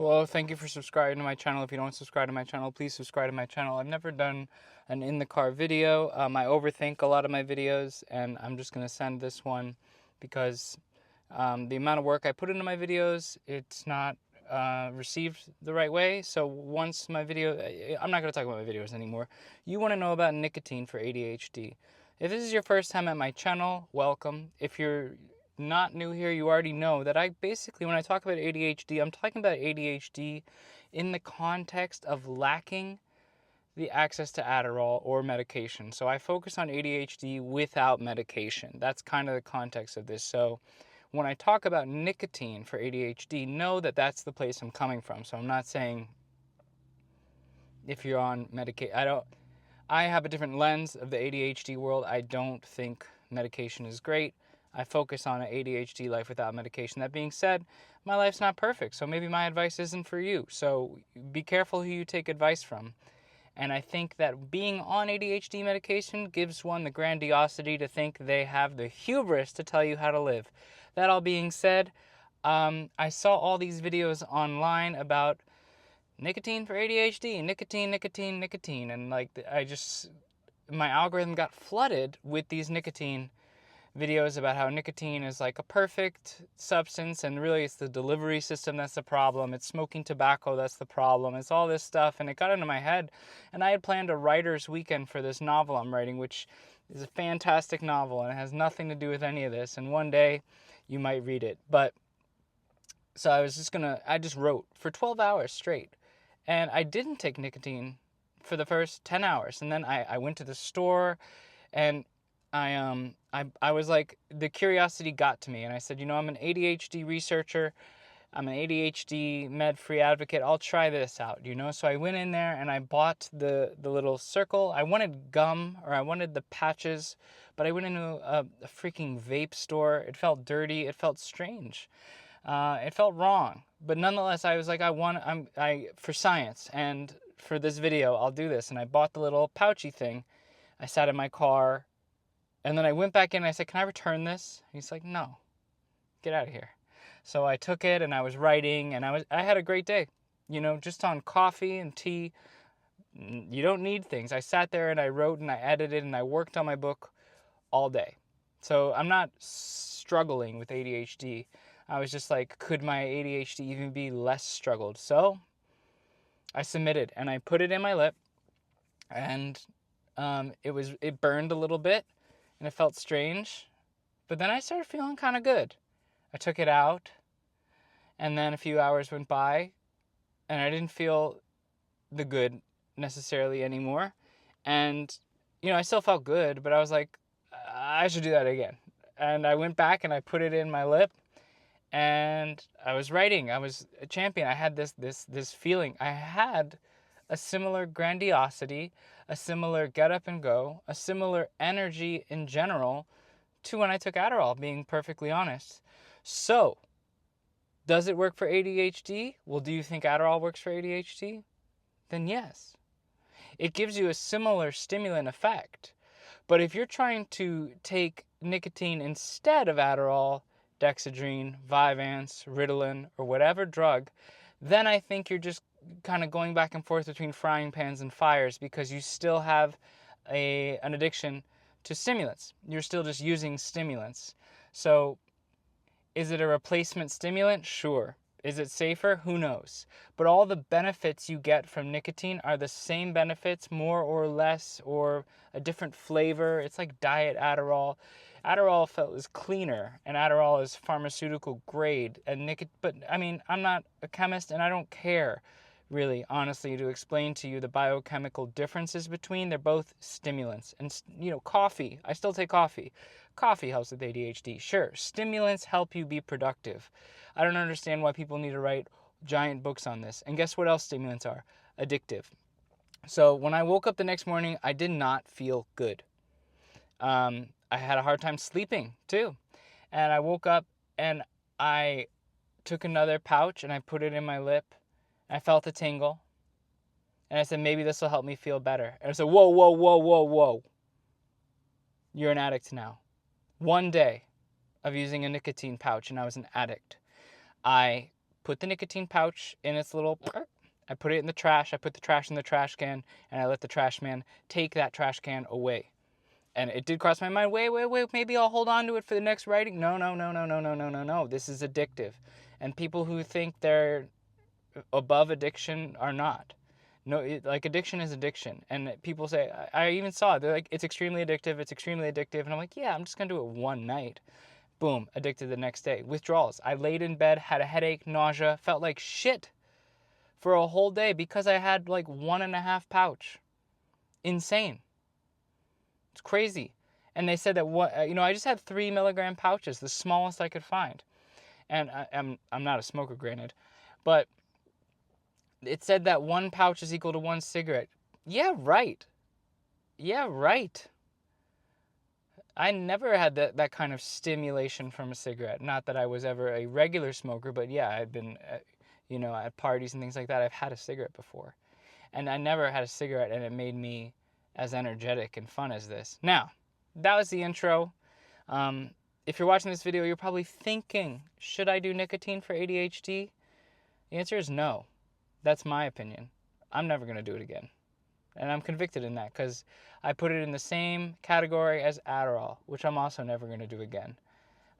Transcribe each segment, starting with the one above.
Well, thank you for subscribing to my channel. If you don't subscribe to my channel, please subscribe to my channel. I've never done an in-the-car video. I overthink a lot of my videos, and I'm just going to send this one because the amount of work I put into my videos, it's not received the right way. So once my video, I'm not going to talk about my videos anymore. You want to know about nicotine for ADHD. If this is your first time at my channel, welcome. If you're not new here, you already know that I basically, when I talk about ADHD, I'm talking about ADHD in the context of lacking the access to Adderall or medication. So I focus on ADHD without medication. That's kind of the context of this. So when I talk about nicotine for ADHD, know that that's the place I'm coming from. So I'm not saying if you're on medication. I have a different lens of the ADHD world. I don't think medication is great. I focus on an ADHD life without medication. That being said, my life's not perfect, so maybe my advice isn't for you. So be careful who you take advice from. And I think that being on ADHD medication gives one the grandiosity to think they have the hubris to tell you how to live. That all being said, I saw all these videos online about nicotine for ADHD, nicotine, and my algorithm got flooded with these nicotine videos about how nicotine is like a perfect substance, and really it's the delivery system that's the problem. It's smoking tobacco that's the problem. It's all this stuff, and it got into my head. And I had planned a writer's weekend for this novel I'm writing, which is a fantastic novel, and it has nothing to do with any of this. And one day you might read it. But so I just wrote for 12 hours straight. And I didn't take nicotine for the first 10 hours. And then I went to the store, and I was like, the curiosity got to me, and I said, I'm an ADHD researcher. I'm an ADHD med-free advocate. I'll try this out, So I went in there and I bought the little circle. I wanted gum, or I wanted the patches, but I went into a freaking vape store. It felt dirty. It felt strange. It felt wrong, but nonetheless, I was like, for science and for this video, I'll do this. And I bought the little pouchy thing. I sat in my car, and then I went back in and I said, can I return this? He's like, no, get out of here. So I took it and I was writing, and I had a great day, just on coffee and tea. You don't need things. I sat there and I wrote and I edited and I worked on my book all day. So I'm not struggling with ADHD. I was just like, could my ADHD even be less struggled? So I submitted and I put it in my lip, and it burned a little bit and it felt strange, but then I started feeling kind of good. I took it out, and then a few hours went by and I didn't feel the good necessarily anymore. And, I still felt good, but I was like, I should do that again. And I went back and I put it in my lip, and I was writing. I was a champion. I had this feeling. I had a similar grandiosity, a similar get up and go, a similar energy in general to when I took Adderall, being perfectly honest. So, does it work for ADHD? Well, do you think Adderall works for ADHD? Then yes. It gives you a similar stimulant effect. But if you're trying to take nicotine instead of Adderall, Dexedrine, Vyvanse, Ritalin, or whatever drug, then I think you're just kind of going back and forth between frying pans and fires, because you still have an addiction to stimulants. You're still just using stimulants. So is it a replacement stimulant? Sure. Is it safer? Who knows? But all the benefits you get from nicotine are the same benefits, more or less, or a different flavor. It's like diet Adderall. Adderall is cleaner, and Adderall is pharmaceutical grade. But I mean, I'm not a chemist, and I don't care, really, honestly, to explain to you the biochemical differences between. They're both stimulants. And, coffee. I still take coffee. Coffee helps with ADHD. Sure, stimulants help you be productive. I don't understand why people need to write giant books on this. And guess what else stimulants are? Addictive. So when I woke up the next morning, I did not feel good. I had a hard time sleeping too. And I woke up and I took another pouch and I put it in my lip. And I felt a tingle. And I said, maybe this will help me feel better. And I said, whoa. You're an addict now. One day of using a nicotine pouch and I was an addict. I put the nicotine pouch in its little, I put it in the trash, I put the trash in the trash can, and I let the trash man take that trash can away. And it did cross my mind, wait, maybe I'll hold on to it for the next writing. No. This is addictive. And people who think they're above addiction are not. No, like, addiction is addiction. And people say, I even saw it, they're like, it's extremely addictive. And I'm like, yeah, I'm just going to do it one night. Boom, addicted the next day. Withdrawals. I laid in bed, had a headache, nausea, felt like shit for a whole day because I had like 1.5 pouch. Insane. It's crazy. And they said that I just had 3 milligram pouches, the smallest I could find. And I'm not a smoker, granted, but it said that 1 pouch is equal to 1 cigarette. Yeah, right. I never had that kind of stimulation from a cigarette. Not that I was ever a regular smoker, but yeah, I've been, at parties and things like that, I've had a cigarette before. And I never had a cigarette and it made me as energetic and fun as this. Now, that was the intro. If you're watching this video, you're probably thinking, should I do nicotine for ADHD? The answer is no. That's my opinion. I'm never going to do it again. And I'm convicted in that because I put it in the same category as Adderall, which I'm also never going to do again.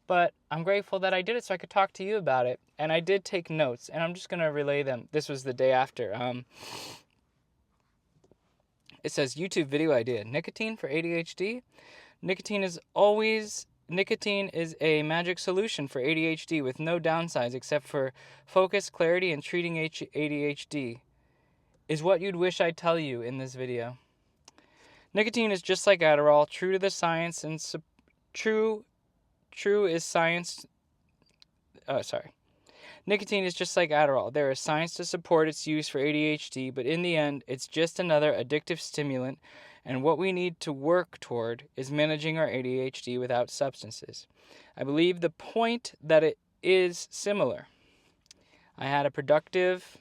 But I'm grateful that I did it so I could talk to you about it. And I did take notes, and I'm just going to relay them. This was the day after. It says, YouTube video idea, nicotine for ADHD. Nicotine is a magic solution for ADHD with no downsides except for focus, clarity, and treating ADHD. Is what you'd wish I'd tell you in this video. Nicotine is just like Adderall, true to the science and true is science. Nicotine is just like Adderall. There is science to support its use for ADHD, but in the end, it's just another addictive stimulant, and what we need to work toward is managing our ADHD without substances. I believe the point that it is similar. I had a productive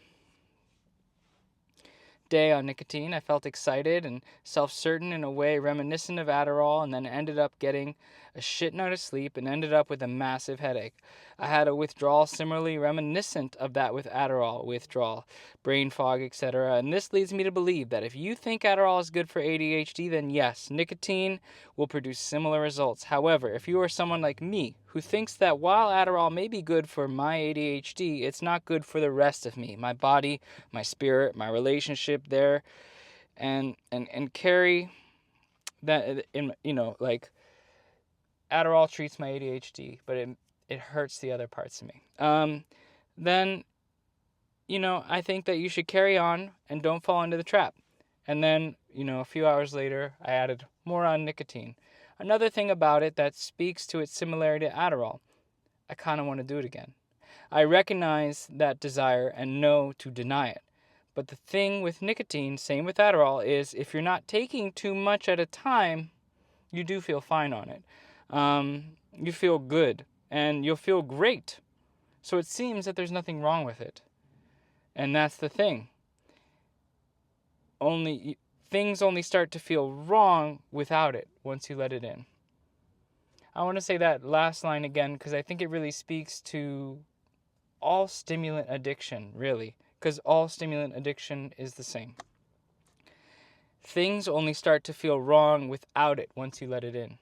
day on nicotine. I felt excited and self-certain in a way reminiscent of Adderall, and then ended up getting a shit night of sleep and ended up with a massive headache. I had a withdrawal similarly reminiscent of that with Adderall withdrawal, brain fog, etc. And this leads me to believe that if you think Adderall is good for ADHD, then yes, nicotine will produce similar results. However, if you are someone like me who thinks that while Adderall may be good for my ADHD, it's not good for the rest of me, my body, my spirit, my relationship there, and carry that in, like, Adderall treats my ADHD, but it hurts the other parts of me. Then, I think that you should carry on and don't fall into the trap. And then, a few hours later, I added more on nicotine. Another thing about it that speaks to its similarity to Adderall, I kind of want to do it again. I recognize that desire and know to deny it. But the thing with nicotine, same with Adderall, is if you're not taking too much at a time, you do feel fine on it. You feel good, and you'll feel great. So it seems that there's nothing wrong with it. And that's the thing. Things only start to feel wrong without it once you let it in. I want to say that last line again because I think it really speaks to all stimulant addiction, really, because all stimulant addiction is the same. Things only start to feel wrong without it once you let it in.